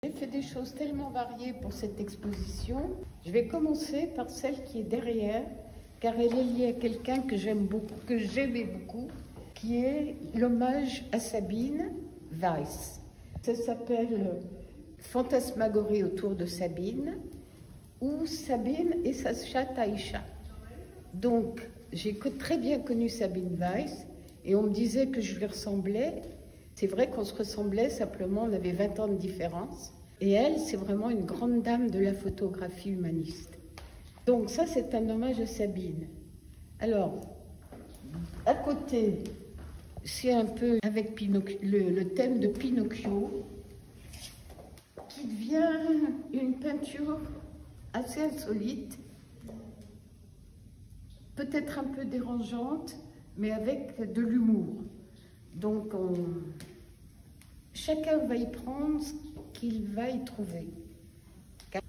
J'ai fait des choses tellement variées pour cette exposition. Je vais commencer par celle qui est derrière, car elle est liée à quelqu'un que j'aime beaucoup, que j'aimais beaucoup, qui est l'hommage à Sabine Weiss. Ça s'appelle Fantasmagorie autour de Sabine, ou Sabine et sa chatte Aïcha. Donc, j'ai très bien connu Sabine Weiss, et on me disait que je lui ressemblais. C'est vrai qu'on se ressemblait, simplement on avait 20 ans de différence. Et elle, c'est vraiment une grande dame de la photographie humaniste. Donc ça, c'est un hommage à Sabine. Alors, à côté, c'est un peu avec le thème de Pinocchio, qui devient une peinture assez insolite, peut-être un peu dérangeante, mais avec de l'humour. Donc, chacun va y prendre ce qu'il va y trouver.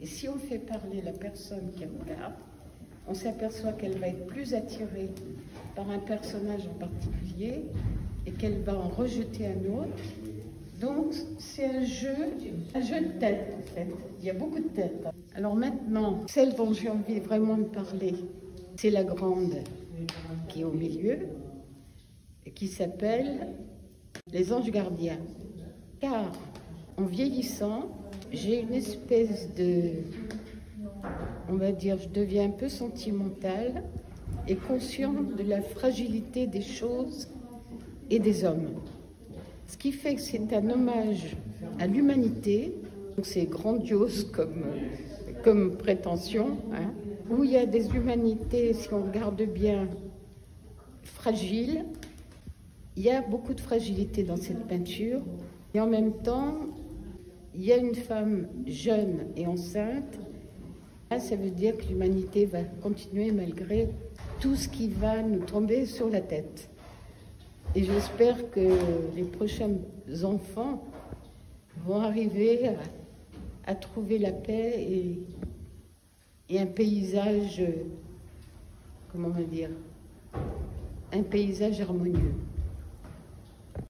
Et si on fait parler la personne qui regarde, on s'aperçoit qu'elle va être plus attirée par un personnage en particulier et qu'elle va en rejeter un autre. Donc, c'est un jeu de tête, en fait. Il y a beaucoup de têtes. Alors maintenant, celle dont j'ai envie vraiment de parler, c'est la grande qui est au milieu, et qui s'appelle Les Anges Gardiens. Car, en vieillissant, j'ai une espèce de, on va dire, je deviens un peu sentimentale et consciente de la fragilité des choses et des hommes. Ce qui fait que c'est un hommage à l'humanité, c'est grandiose comme prétention, hein, où il y a des humanités, si on regarde bien, fragiles. Il y a beaucoup de fragilité dans cette peinture. Et en même temps, il y a une femme jeune et enceinte. Là, ça veut dire que l'humanité va continuer malgré tout ce qui va nous tomber sur la tête. Et j'espère que les prochains enfants vont arriver à trouver la paix et un paysage, comment on va dire, un paysage harmonieux.